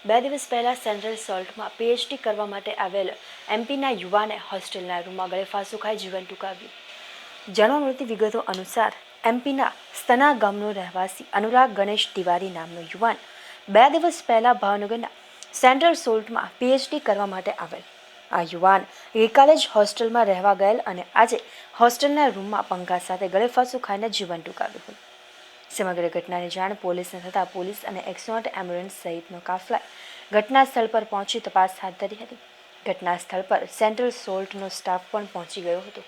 2 દિવસ પહેલા central સોલ્ટમાં PhD કરવા માટે આવેલ એમપીના યુવાને હોસ્ટેલના રૂમમાં ગળે ફાંસો ખાઈ જીવન ટૂંકાવ્યું. જાણવા મળતી વિગતો અનુસાર એમપીના સ્તના ગામનો રહેવાસી અનુરાગ ગણેશ તિવારી નામનો યુવાન 2 દિવસ પહેલા ભાવનગરના સેન્ટ્રલ સોલ્ટમાં પીએચડી કરવા માટે આવેલ. આ યુવાન ગઈકાલે જ હોસ્ટેલમાં રહેવા ગયેલ અને આજે હોસ્ટેલના રૂમમાં પંખા સાથે ગળે ફાંસો ખાઈને જીવન ટૂંકાવ્યું હતું. સમગ્ર ઘટનાની જાણ પોલીસને થતાં પોલીસ અને 108 એમ્બ્યુલન્સ સહિતનો કાફલા ઘટના સ્થળ પર પહોંચી તપાસ હાથ ધરી હતી. ઘટના સ્થળ પર સેન્ટ્રલ સોલ્ટનો સ્ટાફ પણ પહોંચી ગયો હતો.